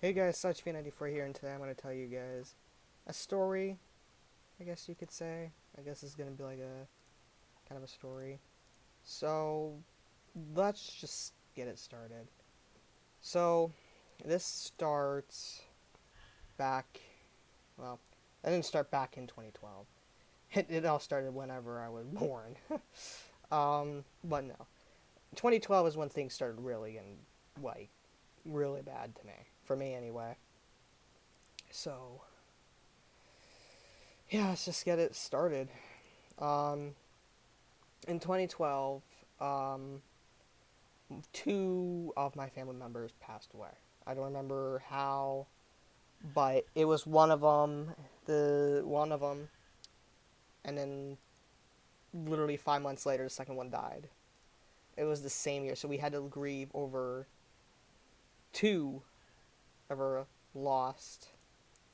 Hey guys, SuchV94 here, and today I'm going to tell you guys a story, I guess you could say. I guess it's going to be like a kind of a story. So, let's just get it started. So, this starts back, well, I didn't start back in 2012. It all started whenever I was born. But no. 2012 is when things started really getting, like, really bad to me. For me, anyway. So, yeah, let's just get it started. Um, in 2012, um, two of my family members passed away. I don't remember how, but it was one of them, and then literally 5 months later, the second one died. It was the same year, so we had to grieve over two of our lost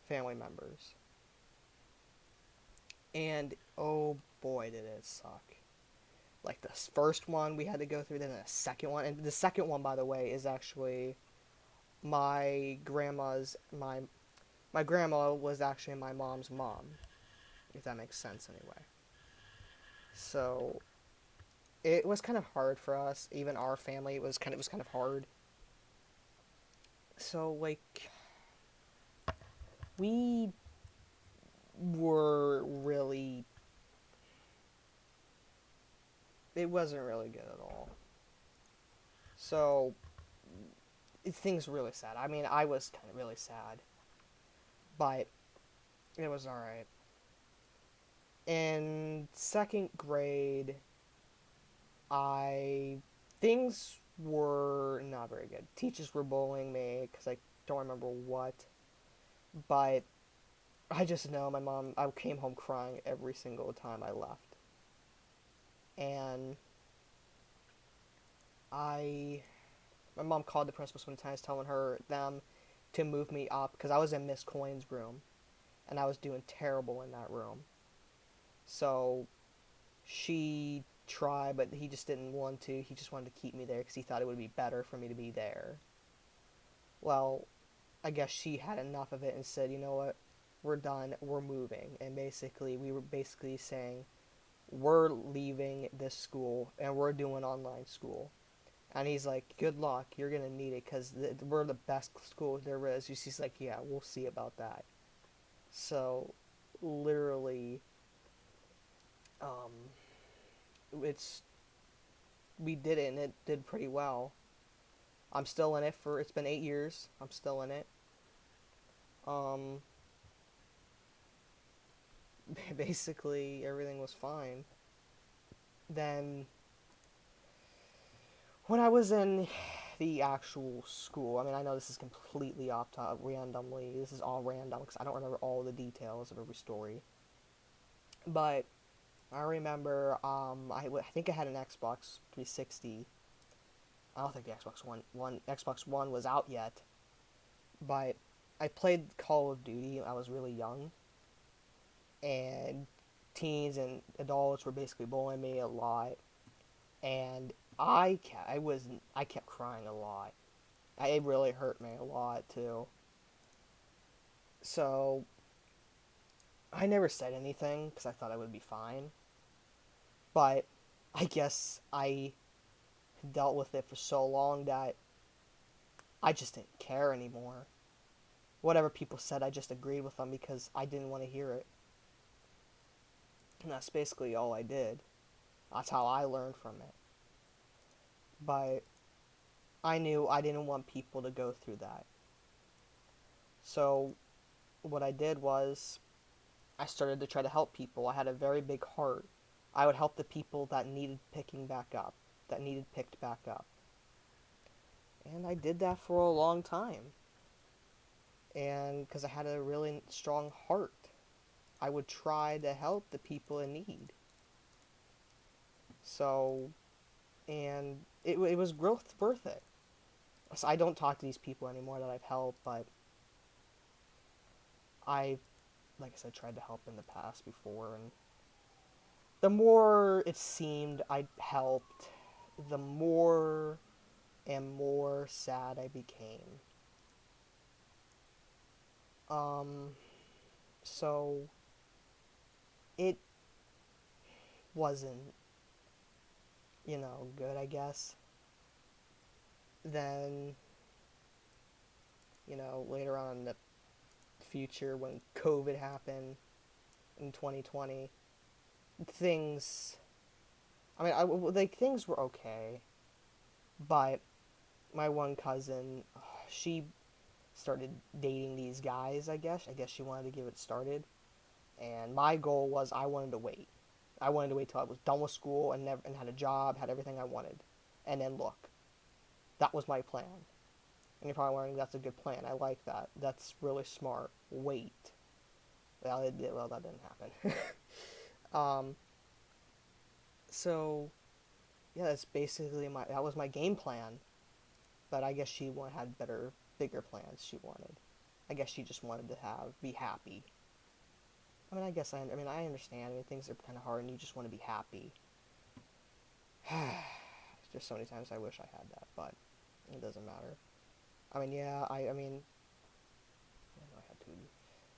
family members. And oh boy, did it suck. Like the first one we had to go through, then the second one, and the second one, by the way, is actually my grandma's my grandma was actually my mom's mom, if that makes sense anyway. So it was kind of hard for us, even our family. It was kind of hard. So like we were really it wasn't really good at all. So things were really sad. I mean, I was kind of really sad, but it was all right. In second grade, I things were not very good. Teachers were bullying me because I don't remember what, but I just know my mom. I came home crying every single time I left, and I my mom called the principal sometimes, telling them to move me up because I was in Miss Coin's room and I was doing terrible in that room. So she tried, but he just didn't want to. He just wanted to keep me there because he thought it would be better for me to be there. Well, I guess she had enough of it and said, you know what, we're done, we're moving. And basically, we were basically saying, we're leaving this school and we're doing online school. And he's like, good luck, you're going to need it because we're the best school there is. She's like, yeah, we'll see about that. So, literally, um, it's we did it and it did pretty well. I'm still in it it's been 8 years. I'm still in it. Um, basically everything was fine. Then when I was in the actual school, I mean, I know this is completely off top, randomly. This is all random because I don't remember all the details of every story. But I remember, I think I had an Xbox 360. I don't think the Xbox One was out yet, but I played Call of Duty. I was really young, and teens and adults were basically bullying me a lot, and I kept crying a lot. It really hurt me a lot too. So I never said anything because I thought I would be fine. But I guess I dealt with it for so long that I just didn't care anymore. Whatever people said, I just agreed with them because I didn't want to hear it. And that's basically all I did. That's how I learned from it. But I knew I didn't want people to go through that. So what I did was I started to try to help people. I had a very big heart. I would help the people that needed picking back up, that needed picked back up. And I did that for a long time. And because I had a really strong heart, I would try to help the people in need. So, and it was growth worth it. So I don't talk to these people anymore that I've helped, but I, like I said, tried to help in the past before. And the more it seemed I helped, the more and more sad I became. Um, so it wasn't, good, I guess. Then, later on in the future when COVID happened in 2020, things, like, things were okay, but my one cousin, she started dating these guys, I guess. I guess she wanted to give it started. And my goal was I wanted to wait. I wanted to wait till I was done with school and had a job, had everything I wanted. And then look. That was my plan. And you're probably wondering that's a good plan. I like that. That's really smart. Wait. Well, that didn't happen. um, so yeah, that's basically that was my game plan. But I guess had better, bigger plans she wanted. I guess she just wanted to be happy. I understand. Things are kind of hard, and you just want to be happy. There's so many times I wish I had that, but it doesn't matter. Yeah, I had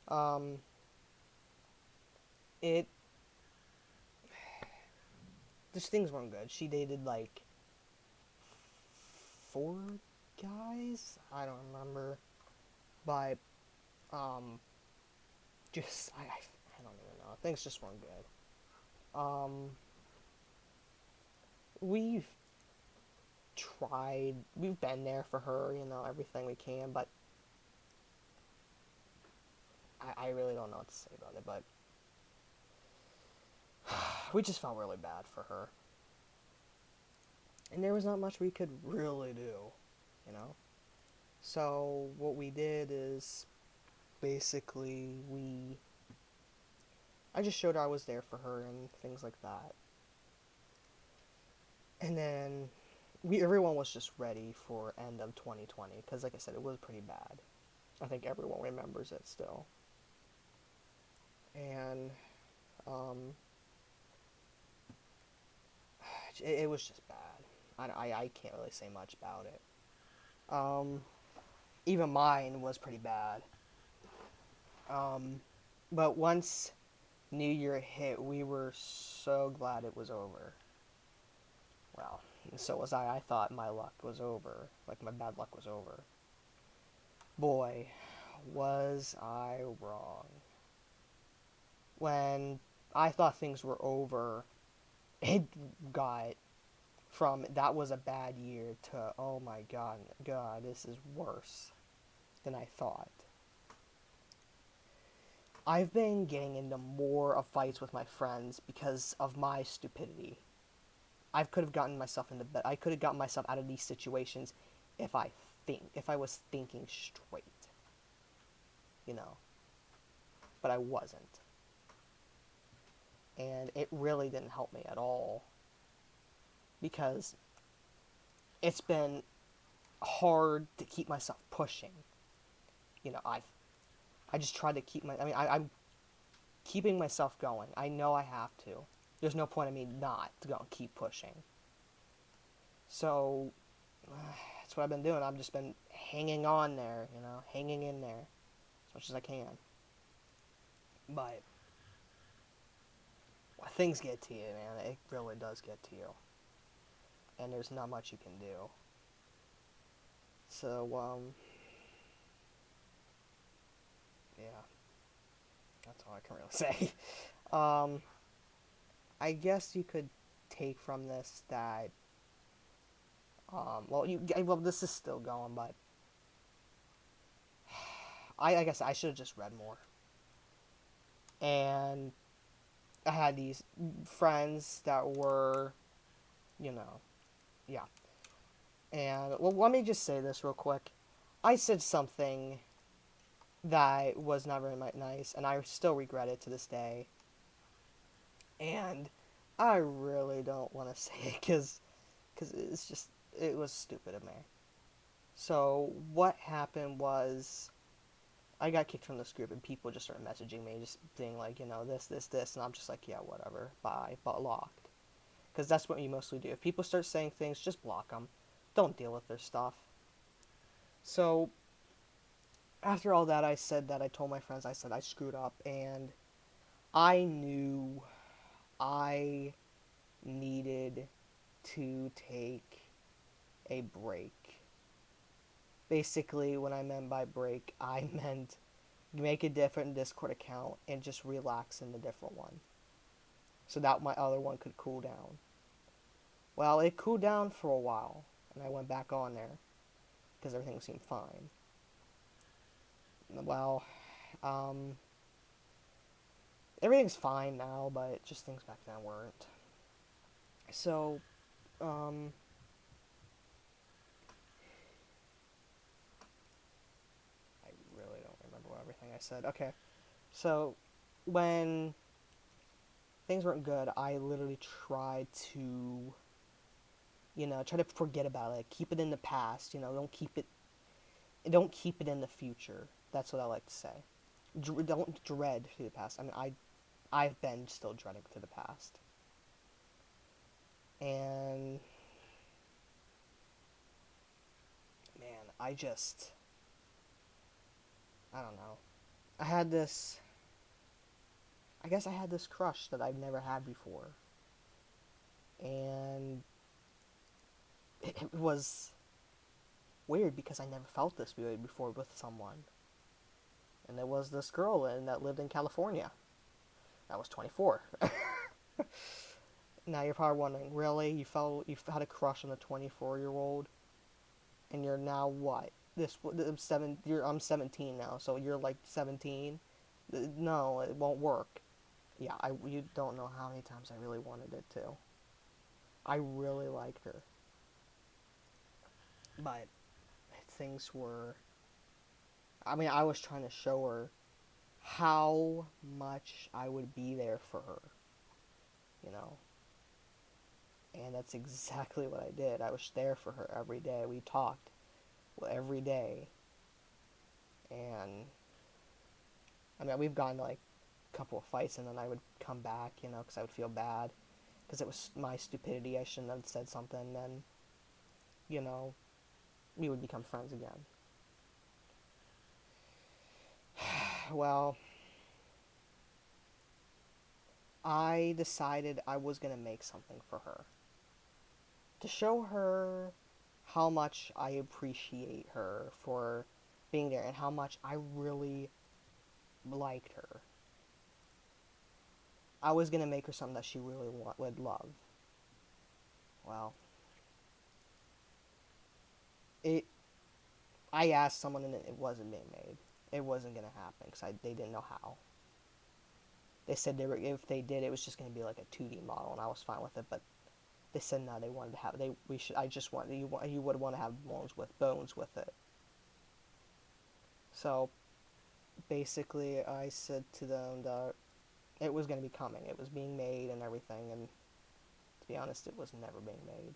to. It just things weren't good. She dated like four guys. I don't remember, but um, I don't even know. Things just weren't good. Um, we've we've been there for her, everything we can, but I really don't know what to say about it, but we just felt really bad for her. And there was not much we could really do, you know? So what we did is basically I just showed her I was there for her and things like that. And then everyone was just ready for end of 2020 because like I said it was pretty bad. I think everyone remembers it still. And um it was just bad. I can't really say much about it. Um, Even mine was pretty bad. But once New Year hit, we were so glad it was over. Well, so was I. I thought my luck was over. Like, my bad luck was over. Boy, was I wrong. When I thought things were over, it got from that was a bad year to oh my god, this is worse than I thought. I've been getting into more of fights with my friends because of my stupidity. I could have gotten myself into bed. I could have gotten myself out of these situations if I was thinking straight, you know. But I wasn't. And it really didn't help me at all because it's been hard to keep myself pushing. I just tried to keep I'm keeping myself going. I know I have to. There's no point in me not to go and keep pushing. So that's what I've been doing. I've just been hanging on there, hanging in there as much as I can. But when things get to you, man, it really does get to you. And there's not much you can do. So, yeah, that's all I can really say. um, I guess you could take from this that, this is still going, but I guess I should have just read more. And I had these friends that were, you know, yeah. And, well, let me just say this real quick. I said something that was not very nice, and I still regret it to this day. And I really don't want to say it because it was stupid of me. So, what happened was I got kicked from this group, and people just started messaging me, just being like, this, and I'm just like, yeah, whatever, bye, but blocked. Because that's what you mostly do. If people start saying things, just block them. Don't deal with their stuff. So, After all that, I said that I told my friends, I said I screwed up, and I knew I needed to take a break. Basically, when I meant by break, I meant make a different Discord account and just relax in the different one so that my other one could cool down. Well, it cooled down for a while, and I went back on there because everything seemed fine. Well, um, everything's fine now, but just things back then weren't. So, um, I really don't remember everything I said. Okay, so when things weren't good, I literally tried to, try to forget about it, keep it in the past. Don't keep it in the future. That's what I like to say. Don't dread to the past. I mean, I've been still dreading to the past, and man, I don't know. I had this. I guess I had this crush that I've never had before, and it was weird because I never felt this way before with someone. And there was this girl that lived in California. I was 24. Now you're probably wondering, really? You had a crush on a 24-year-old, and you're now what? I'm 17 now, so you're like 17. No, it won't work. Yeah, you don't know how many times I really wanted it to. I really liked her, but things were. I mean, I was trying to show her how much I would be there for her, you know. And that's exactly what I did. I was there for her every day. We talked every day. And I mean, we've gotten like a couple of fights, and then I would come back, because I would feel bad because it was my stupidity. I shouldn't have said something. And then, you know, we would become friends again. Well, I decided I was going to make something for her to show her how much I appreciate her for being there and how much I really liked her. I was gonna make her something that she really would love. Well, it. I asked someone and it wasn't being made. It wasn't gonna happen because they didn't know how. They said if they did, it was just gonna be like a 2D model, and I was fine with it. But they said no, they wanted to have they we should. I just want you would want to have bones with it. So basically, I said to them that it was gonna be coming. It was being made and everything, and to be honest, it was never being made.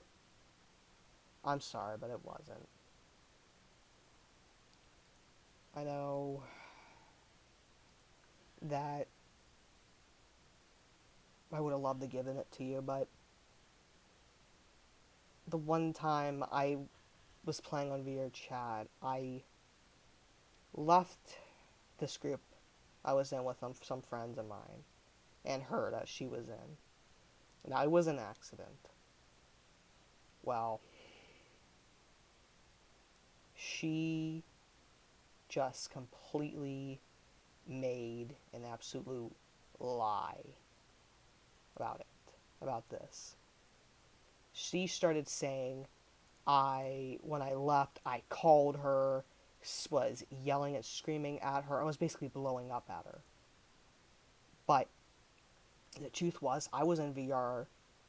I'm sorry, but it wasn't. I know that I would have loved to give it to you, but the one time I was playing on VR chat, I left this group I was in with some friends of mine and her that she was in. Now, it was an accident. Well, she just completely made an absolute lie about it, about this. She started saying when I left, I called her, was yelling and screaming at her. I was basically blowing up at her. But the truth was, I was in VR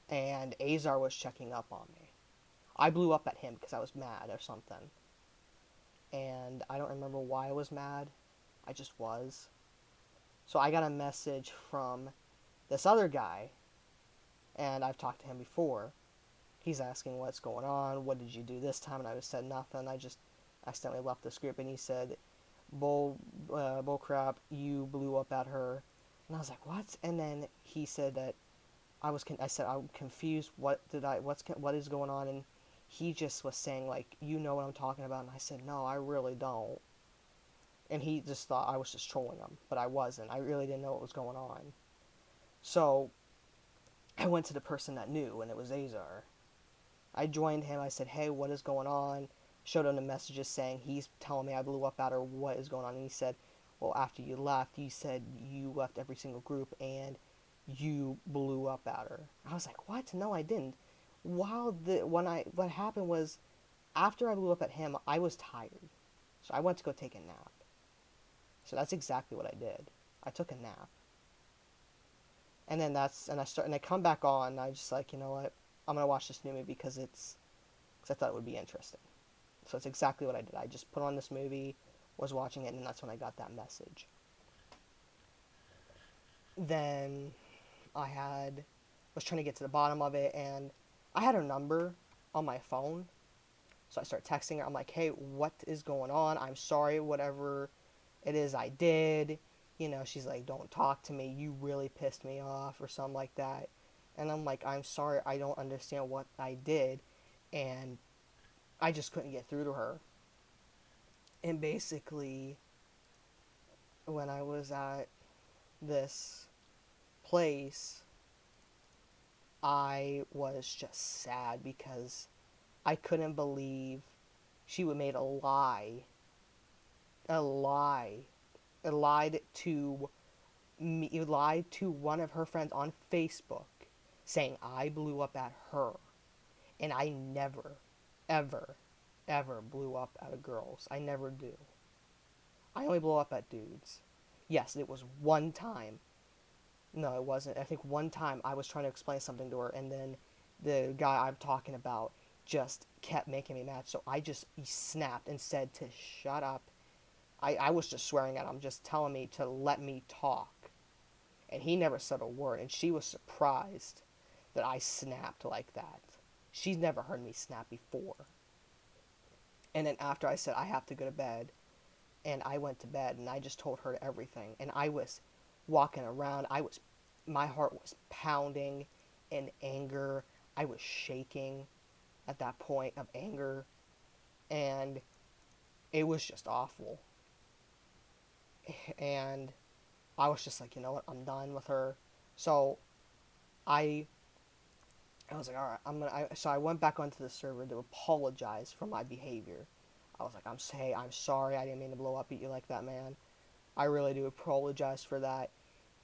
and Azar was checking up on me. I blew up at him because I was mad or something. And I don't remember why I was mad. I just was. So I got a message from this other guy, and I've talked to him before. He's asking what's going on, what did you do this time, and I just said nothing. I just accidentally left this group, and he said, bull crap, you blew up at her. And I was like, what? And then he said that I said I'm confused. What is going on? And he just was saying like, you know what I'm talking about. And I said, no, I really don't. And he just thought I was just trolling him, but I wasn't. I really didn't know what was going on. So I went to the person that knew, and it was Azar. I joined him. I said, "Hey, what is going on?" Showed him the messages saying he's telling me I blew up at her. What is going on? And he said, "Well, after you left, you said you left every single group and you blew up at her." I was like, "What? No, I didn't." What happened was after I blew up at him, I was tired, so I went to go take a nap. So that's exactly what I did. I took a nap, and then I come back on. And I just like, you know what? I'm gonna watch this new movie because I thought it would be interesting. So that's exactly what I did. I just put on this movie, was watching it, and that's when I got that message. Then I had was trying to get to the bottom of it, and I had her number on my phone. So I start texting her. I'm like, "Hey, what is going on? I'm sorry, whatever it is I did." She's like, "Don't talk to me. You really pissed me off," or something like that. And I'm like, "I'm sorry. I don't understand what I did." And I just couldn't get through to her. And basically, when I was at this place, I was just sad because I couldn't believe she would made a lie, lied to me, lied to one of her friends on Facebook, saying I blew up at her, and I never, ever, ever blew up at girls. I never do. I only blow up at dudes. Yes, it was one time. No, it wasn't. I think one time I was trying to explain something to her, and then the guy I'm talking about just kept making me mad. So I just snapped and said to shut up. I was just swearing at him, just telling me to let me talk. And he never said a word, and she was surprised that I snapped like that. She's never heard me snap before. And then after I said I have to go to bed, and I went to bed, and I just told her everything, and I was walking around. My heart was pounding in anger. I was shaking at that point of anger, and it was just awful. And I was just like, you know what, I'm done with her. So I I was like, all right, so I went back onto the server to apologize for my behavior. I was like, I'm sorry, I didn't mean to blow up at you like that, man. I really do apologize for that.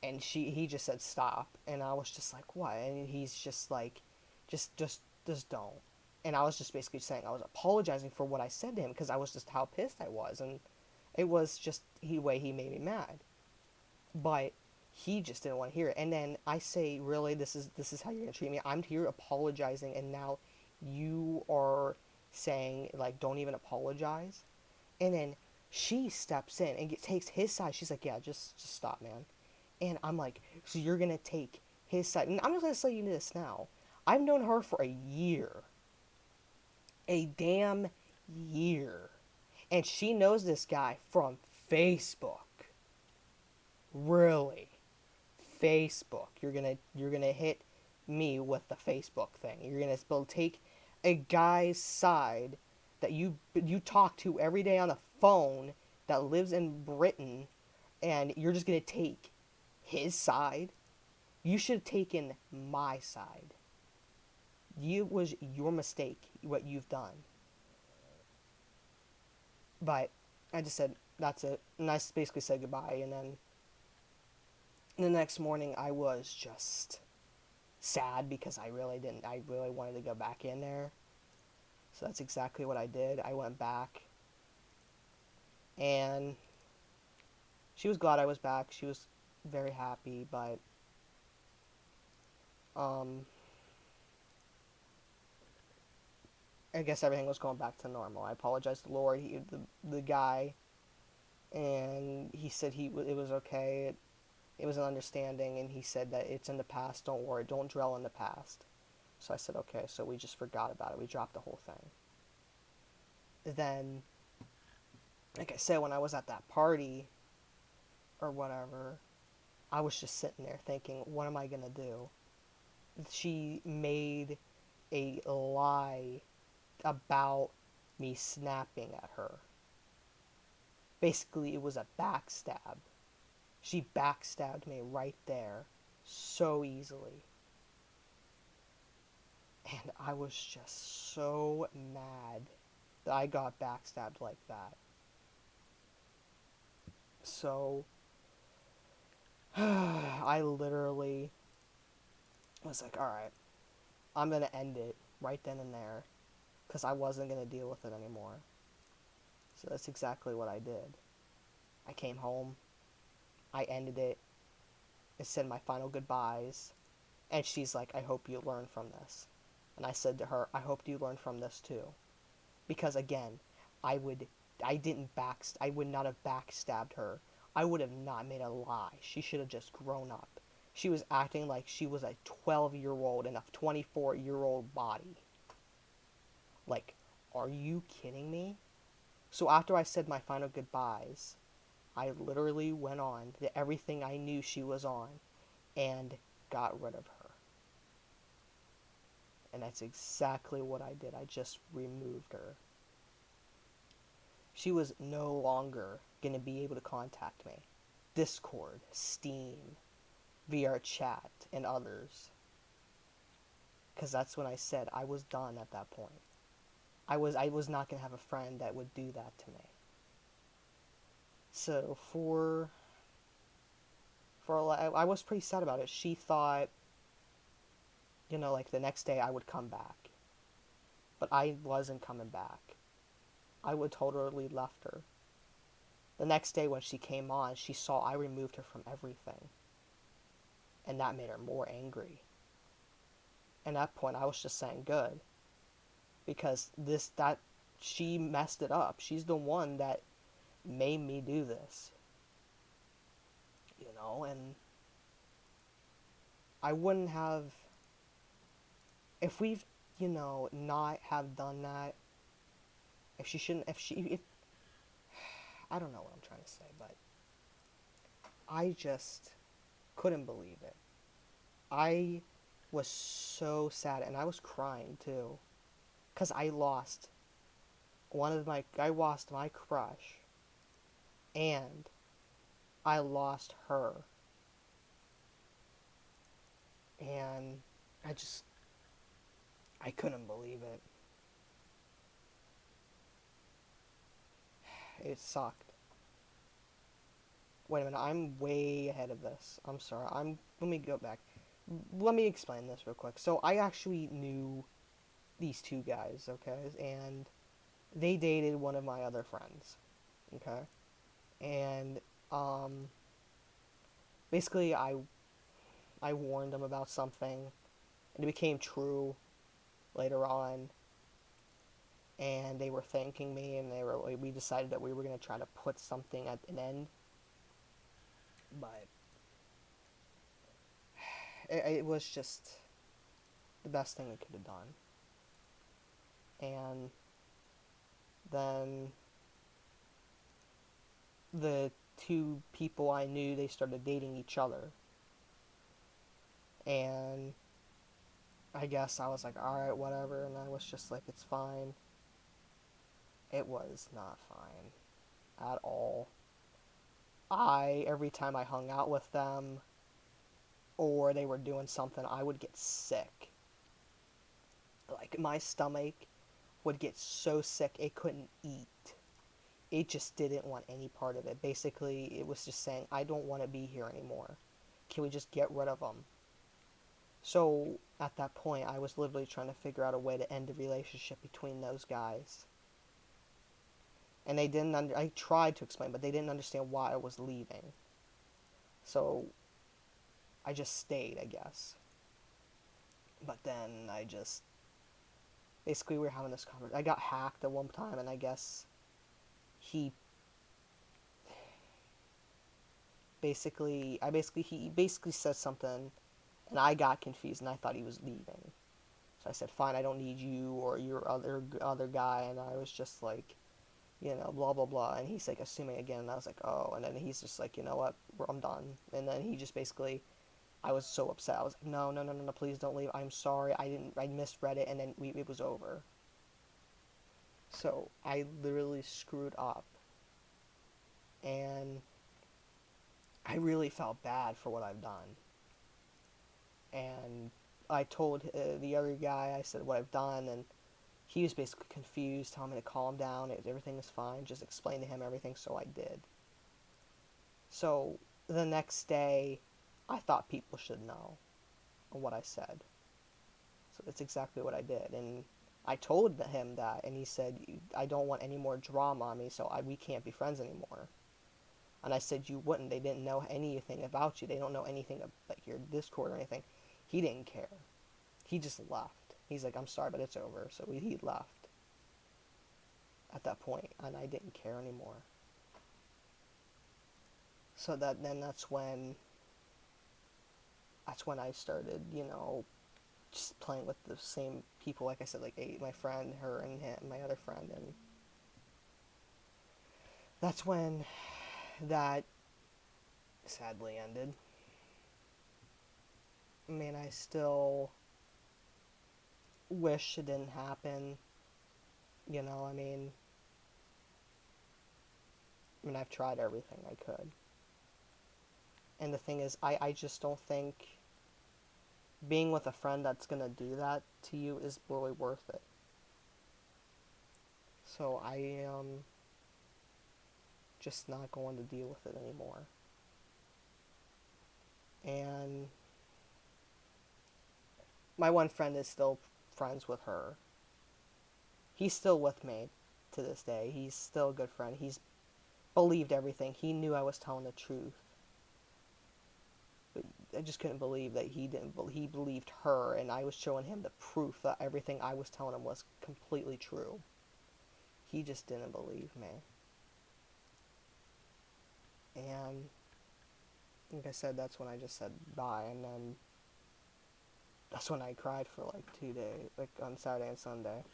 And he just said stop, and I was just like, what? And he's just like, just don't. And I was just basically saying I was apologizing for what I said to him because I was just how pissed I was, and it was just the way he made me mad. But he just didn't want to hear it. And then I say, really, this is how you're gonna treat me? I'm here apologizing, and now you are saying like don't even apologize. And then she steps in and takes his side. She's like, yeah, just stop, man. And I'm like, so you're gonna take his side? And I'm just gonna tell you this now. I've known her for a damn year, and she knows this guy from Facebook. Really, Facebook. You're gonna hit me with the Facebook thing. You're gonna take a guy's side that you talk to every day on the phone that lives in Britain, and you're just gonna take his side. You should have taken my side. It was your mistake what you've done. But I just said that's it, and I basically said goodbye. And then the next morning I was just sad because I really didn't. I really wanted to go back in there. So that's exactly what I did. I went back, and she was glad I was back. She was very happy, but um, I guess everything was going back to normal. I apologized to Lord, the guy, and he said it was okay. It was an understanding, and he said that it's in the past. Don't worry. Don't dwell in the past. So I said okay. So we just forgot about it. We dropped the whole thing. Then, like I said, when I was at that party or whatever, I was just sitting there thinking, what am I gonna do? She made a lie about me snapping at her. Basically, it was a backstab. She backstabbed me right there so easily. And I was just so mad that I got backstabbed like that. So, I literally was like, alright, I'm gonna end it right then and there. Because I wasn't gonna deal with it anymore. So that's exactly what I did. I came home, I ended it, and said my final goodbyes. And she's like, I hope you learn from this. And I said to her, I hope you learn from this too. Because again, I would I would not have backstabbed her. I would have not made a lie. She should have just grown up. She was acting like she was a 12-year-old in a 24-year-old body. Like, are you kidding me? So after I said my final goodbyes, I literally went on to everything I knew she was on and got rid of her. And that's exactly what I did. I just removed her. She was no longer going to be able to contact me. Discord, Steam, VR chat, and others. Because that's when I said I was done at that point. I was not going to have a friend that would do that to me. So I was pretty sad about it. She thought, like the next day I would come back. But I wasn't coming back. I would totally left her. The next day when she came on, she saw I removed her from everything. And that made her more angry. And at that point I was just saying good. Because she messed it up. She's the one that made me do this. And I wouldn't have, if we've, not have done that, if I don't know what I'm trying to say, but I just couldn't believe it. I was so sad, and I was crying too, because I lost my crush, and I lost her, and I couldn't believe it. It sucked. Wait a minute, I'm way ahead of this. I'm sorry. Let me go back. Let me explain this real quick. So I actually knew these two guys, okay? And they dated one of my other friends, okay? And basically I warned them about something and it became true later on, and they were thanking me, and we decided that we were going to try to put something at an end. But it was just the best thing we could have done. And then the two people I knew, they started dating each other. And I guess I was like, alright, whatever. And I was just like, it's fine. It was not fine at all. Every time I hung out with them or they were doing something, I would get sick. Like, my stomach would get so sick it couldn't eat. It just didn't want any part of it. Basically, it was just saying, I don't want to be here anymore. Can we just get rid of them? So, at that point, I was literally trying to figure out a way to end the relationship between those guys. And they didn't I tried to explain, but they didn't understand why I was leaving. So, I just stayed, I guess. But then basically we were having this conversation. I got hacked at one time, and I guess he basically said something, and I got confused, and I thought he was leaving. So I said, fine, I don't need you or your other guy, and I was just like, blah blah blah, and he's like assuming again, and I was like, oh, and then he's just like, you know what, I'm done, and then he just basically, I was so upset, I was like, no, no, no, no, no, please don't leave, I'm sorry, I misread it, and then it was over. So I literally screwed up I really felt bad for what I've done. And I told the other guy, I said what I've done, and he was basically confused, telling me to calm down, everything is fine, just explain to him everything, so I did. So the next day, I thought people should know what I said. So that's exactly what I did. And I told him that, and he said, I don't want any more drama on me, so we can't be friends anymore. And I said, you wouldn't. They didn't know anything about you. They don't know anything about your Discord or anything. He didn't care. He just left. He's like, I'm sorry, but it's over. So he left at that point, and I didn't care anymore. So that's when I started, just playing with the same people. Like I said, like my friend, her, and him, my other friend, and that's when that sadly ended. I mean, I still wish it didn't happen. I mean, I've tried everything I could. And the thing is, I just don't think being with a friend that's gonna do that to you is really worth it. So I am just not going to deal with it anymore. And my one friend is still friends with her. He's still with me to this day. He's still a good friend. He's believed everything. He knew I was telling the truth. But I just couldn't believe that he didn't. He believed her, and I was showing him the proof that everything I was telling him was completely true. He just didn't believe me. And like I said, that's when I just said bye, and then that's when I cried for like 2 days, like on Saturday and Sunday.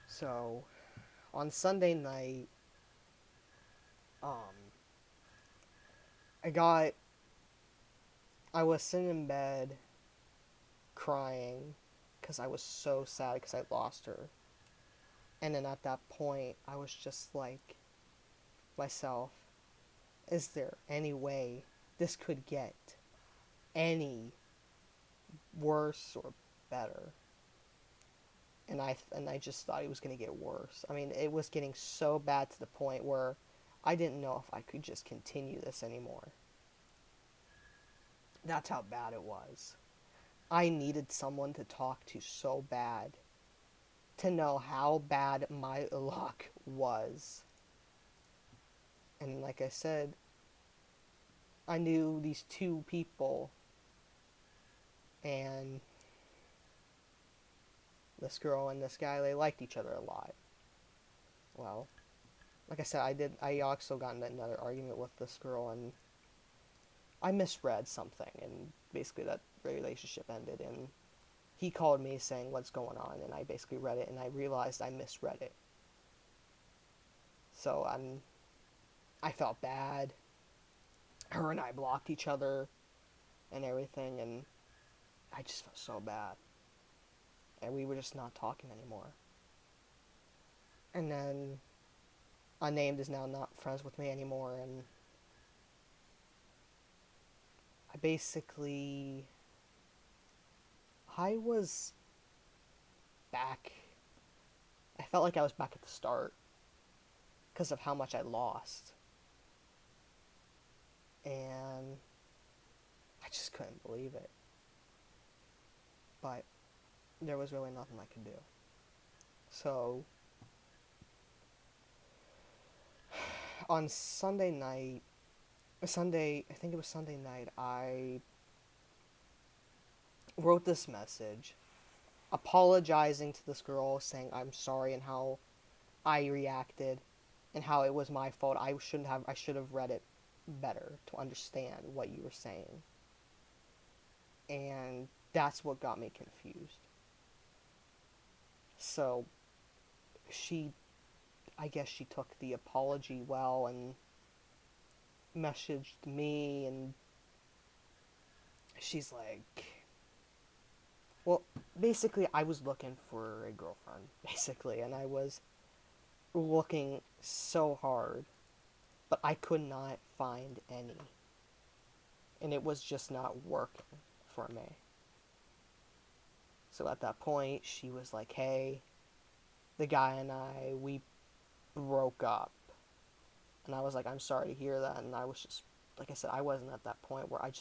So on Sunday night, um, I got I was sitting in bed crying because I was so sad because I lost her. And then at that point, I was just like myself, is there any way this could get any worse or better? And I just thought it was going to get worse. I mean, it was getting so bad to the point where I didn't know if I could just continue this anymore. That's how bad it was. I needed someone to talk to so bad to know how bad my luck was. And like I said, I knew these two people, and this girl and this guy, they liked each other a lot. Well, like I said, I also got into another argument with this girl, and I misread something, and basically that relationship ended, and he called me saying what's going on, and I basically read it, and I realized I misread it. So I felt bad. Her and I blocked each other and everything, and I just felt so bad. And we were just not talking anymore. And then Unnamed is now not friends with me anymore, and I basically I was back. I felt like I was back at the start because of how much I lost. And I just couldn't believe it. But there was really nothing I could do. So on Sunday night, I think it was Sunday night, I wrote this message apologizing to this girl, saying I'm sorry and how I reacted and how it was my fault. I should have read it better to understand what you were saying. And that's what got me confused. So she I guess she took the apology well and messaged me, and she's like, well, basically I was looking for a girlfriend, basically, and I was looking so hard, but I could not find any. And it was just not working for me. So at that point, she was like, hey, the guy and I, we broke up. And I was like, I'm sorry to hear that. And I was just, like I said, I wasn't at that point where I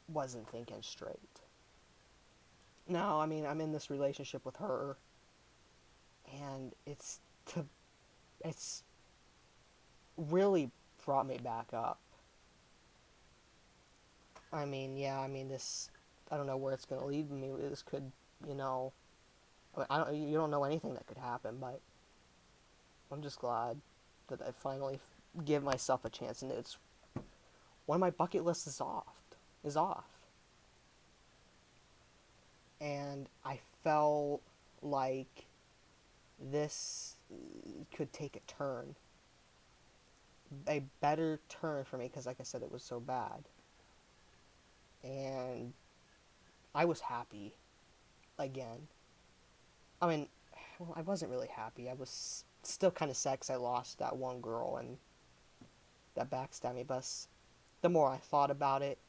wasn't thinking straight. Now, I mean, I'm in this relationship with her, and it's really brought me back up. I mean, yeah, I mean, I don't know where it's going to lead me. This could, you know, you don't know anything that could happen, but I'm just glad that I finally give myself a chance, and it's one of my bucket lists is off, and I felt like this could take a turn, a better turn for me, because like I said, it was so bad, and I was happy again. I mean, well, I wasn't really happy. I was still kind of sad because I lost that one girl and that backstabbed me. But the more I thought about it,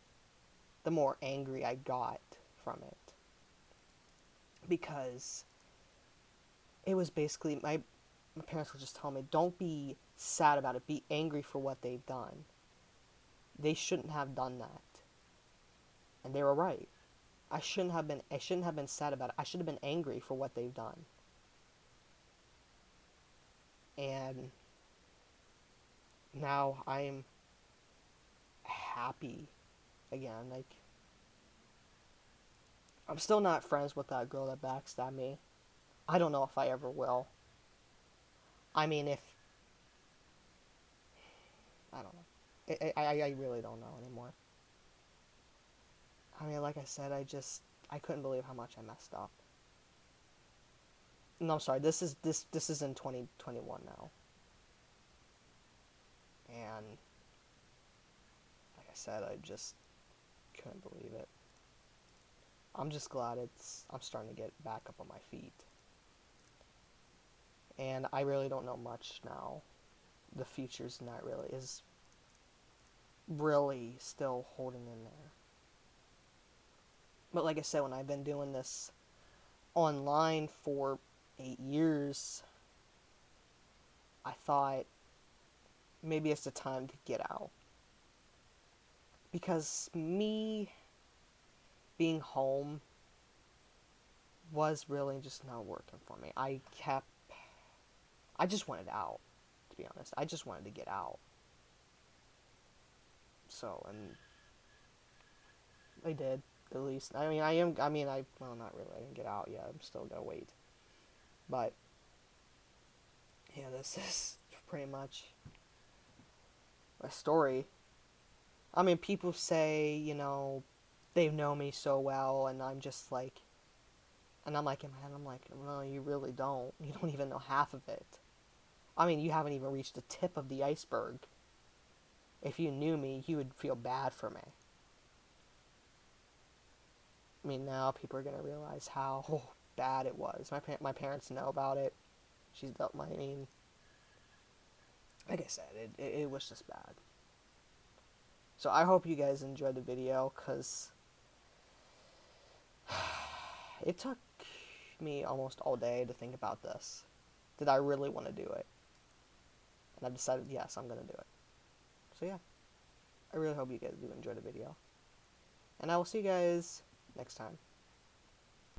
the more angry I got from it. Because it was basically, my parents would just tell me, don't be sad about it. Be angry for what they've done. They shouldn't have done that. And they were right. I shouldn't have been sad about it. I should have been angry for what they've done. And now I'm happy again. Like, I'm still not friends with that girl that backstabbed me. I don't know if I ever will. I mean, if I don't know, I really don't know anymore. I mean, like I said, I couldn't believe how much I messed up. No, I'm sorry. This is in 2021 now, and like I said, I just couldn't believe it. I'm just glad I'm starting to get back up on my feet, and I really don't know much now. The future's not really is really still holding in there. But like I said, when I've been doing this online for 8 years, I thought maybe it's the time to get out. Because me being home was really just not working for me. I just wanted out, to be honest. I just wanted to get out. So, and I did, at least. Well, not really. I didn't get out yet. I'm still gonna wait. But, yeah, this is pretty much my story. I mean, people say, they know me so well, and I'm just like, and I'm like, in my head, I'm like, no, you really don't. You don't even know half of it. I mean, you haven't even reached the tip of the iceberg. If you knew me, you would feel bad for me. I mean, now people are gonna realize how bad it was. My parents know about it. She's built my. I mean, like I said, it was just bad. So I hope you guys enjoyed the video, cause it took me almost all day to think about this. Did I really want to do it? And I've decided, yes, I'm gonna do it. So yeah, I really hope you guys do enjoy the video, and I will see you guys next time.